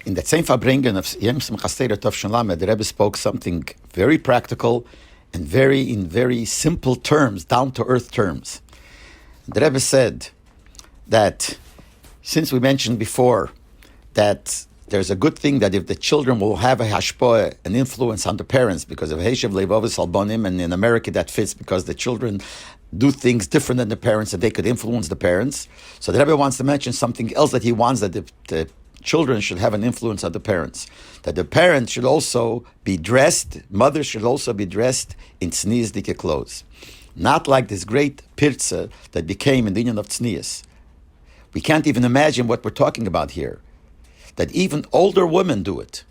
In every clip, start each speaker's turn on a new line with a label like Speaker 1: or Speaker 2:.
Speaker 1: In that same Farbrengen of Simchas Tov Lamed, the Rebbe spoke something very practical and in very simple terms, down-to-earth terms. The Rebbe said that, since we mentioned before that there's a good thing that if the children will have a hashpoah, an influence on the parents, because of Heishav Leivavis Albonim, and in America that fits because the children do things different than the parents, that they could influence the parents. So the Rebbe wants to mention something else, that he wants that the children should have an influence on the parents. That the parents should also be dressed, mothers should also be dressed in Tznius dike clothes. Not like this great pirza that became in the union of Tznius. We can't even imagine what we're talking about here. That even older women do it.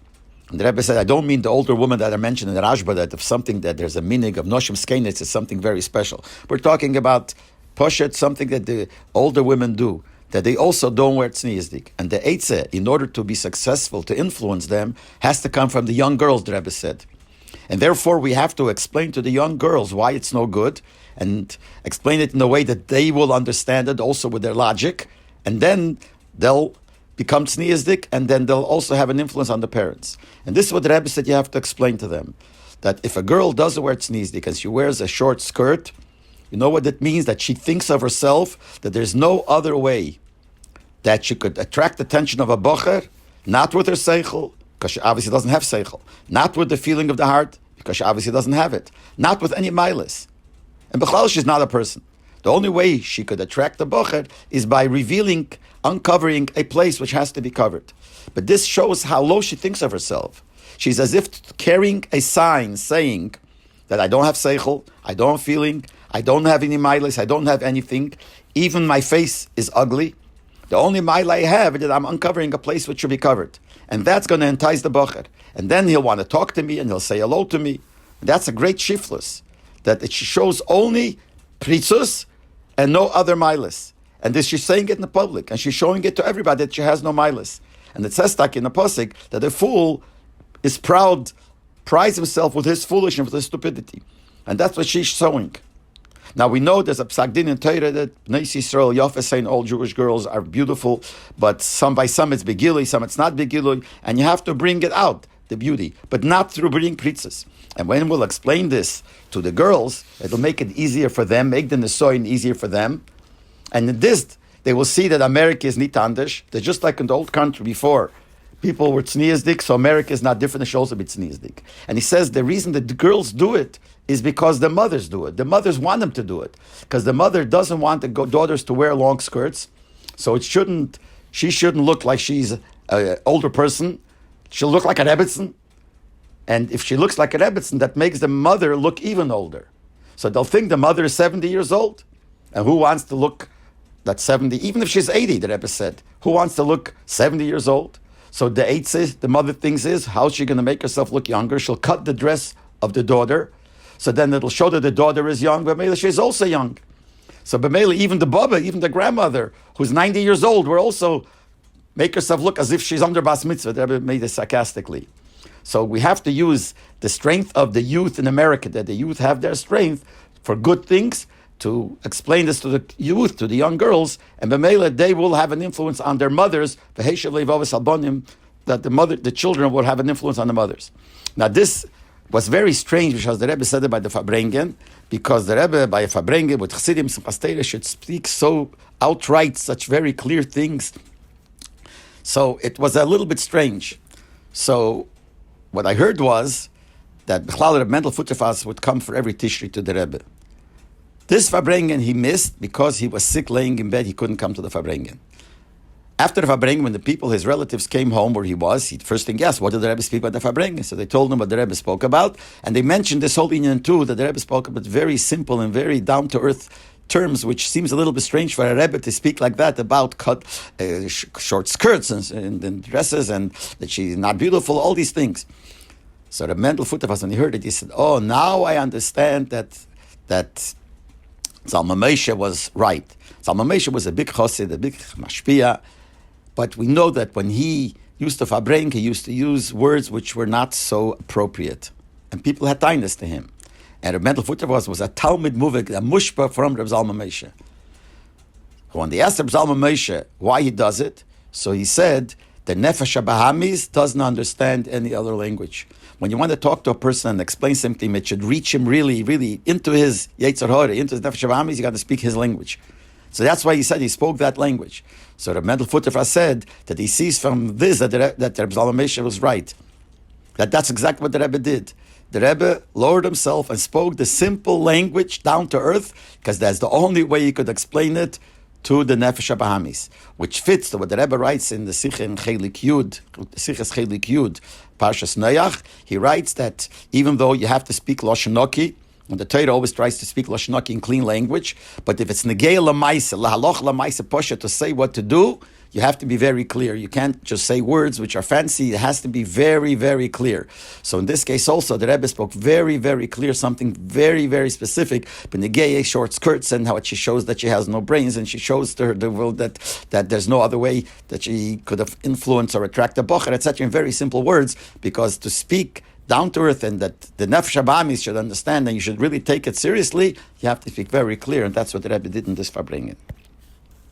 Speaker 1: And the Rebbe said, I don't mean the older women that are mentioned in the Rashba, that if something that there's a meaning of Noshim Skenitz is something very special. We're talking about poshet, something that the older women do, that they also don't wear tzniusdik. And the eitzeh, in order to be successful, to influence them, has to come from the young girls, the Rebbe said. And therefore we have to explain to the young girls why it's no good, and explain it in a way that they will understand it also with their logic, and then they'll become tzniusdik, and then they'll also have an influence on the parents. And this is what the Rebbe said you have to explain to them. That if a girl doesn't wear tzniusdik and she wears a short skirt, you know what it means? That she thinks of herself that there's no other way that she could attract the attention of a bocher, not with her seichel, because she obviously doesn't have seichel, not with the feeling of the heart, because she obviously doesn't have it, not with any milas. And b'chlal, she's not a person. The only way she could attract the bocher is by uncovering a place which has to be covered. But this shows how low she thinks of herself. She's as if carrying a sign saying that I don't have seichel, I don't have feeling, I don't have any milas, I don't have anything, even my face is ugly. The only mile I have is that I'm uncovering a place which should be covered. And that's going to entice the bocher. And then he'll want to talk to me and he'll say hello to me. And that's a great shiftless. That it shows only pritzus and no other milas. And this she's saying it in the public. And she's showing it to everybody that she has no milas. And it says in the posik that the fool is proud, prides himself with his foolishness, with his stupidity. And that's what she's showing. Now we know there's a psak din in Torah that Bnei Yisrael, Yafeh, saying all Jewish girls are beautiful, but some it's begilui, some it's not begilui, and you have to bring it out, the beauty, but not through bringing pritzes. And when we'll explain this to the girls, it'll make it easier for them, make the nesoin easier for them. And in this, they will see that America is nicht anders. They're just like in the old country before. People were tzniusdik, so America is not different, it should also be tzniusdik. And he says the reason that the girls do it is because the mothers do it. The mothers want them to do it. Because the mother doesn't want the daughters to wear long skirts. So she shouldn't look like she's an older person. She'll look like a Rebbetzin. And if she looks like a Rebbetzin, that makes the mother look even older. So they'll think the mother is 70 years old. And who wants to look that 70, even if she's 80, the Rebbe said, who wants to look 70 years old? So the eitzah, the mother thinks is, how's she going to make herself look younger? She'll cut the dress of the daughter. So then it'll show that the daughter is young, but B'meila she's also young. So B'meila, even the baba, even the grandmother, who's 90 years old, will also make herself look as if she's under bas mitzvah. The Rebbe made it sarcastically. So we have to use the strength of the youth in America, that the youth have their strength for good things, to explain this to the youth, to the young girls, and B'meila, they will have an influence on their mothers, that the children will have an influence on the mothers. Now this was very strange, because the Rebbe said it by the Farbrengen, because the Rebbe by Farbrengen with Chassidim Simchas should speak so outright, such very clear things. So it was a little bit strange. So what I heard was that B'chlal Mendel Futterfass would come for every Tishri to the Rebbe. This Farbrengen he missed because he was sick laying in bed, he couldn't come to the Farbrengen. After the Farbrengen, when the people, his relatives, came home where he was, he first thing asked, what did the Rebbe speak about the Farbrengen? So they told him what the Rebbe spoke about, and they mentioned this whole Inyan too, that the Rebbe spoke about very simple and very down-to-earth terms, which seems a little bit strange for a Rebbe to speak like that about short skirts and dresses, and that she's not beautiful, all these things. So the Mendel Futterfass, when he heard it, he said, oh, now I understand that Zalman Moshe was right. Zalman Moshe was a big chassid, a big mashpia, but we know that when he used to Farbrengen, he used to use words which were not so appropriate. And people had kindness to him. And Rebbe Mendel Futterfass was a Talmud Muvik, a mushpa from Reb Zalman Moshe. When they asked Reb Zalman Moshe why he does it, so he said The Nefesh HaBahamis doesn't understand any other language. When you want to talk to a person and explain something, it should reach him really, really into his Yetzer Hara, into his Nefesh HaBahamis. You got to speak his language. So that's why he said he spoke that language. So the Mendel Futterfa said that he sees from this that Rebbe Zalman was right. That's exactly what the Rebbe did. The Rebbe lowered himself and spoke the simple language down to earth, because that's the only way he could explain it to the Nefesh HaBahamis, which fits to what the Rebbe writes in the Sichas Chelik Yud, Parshas Noach. He writes that even though you have to speak Lashon Noki, and the Torah always tries to speak Lashon Noki in clean language, but if it's Negei L'Maisa, Lahaloch L'Maisa Posha, to say what to do, you have to be very clear. You can't just say words which are fancy. It has to be very, very clear. So in this case also, the Rebbe spoke very, very clear, something very, very specific. Benegeye, short skirts, and how she shows that she has no brains, and she shows to her the world that there's no other way that she could have influenced or attract a bocher, etc. In very simple words, because to speak down to earth and that the Nefesh HaBahamis should understand and you should really take it seriously, you have to speak very clear, and that's what the Rebbe did in this Farbrengen.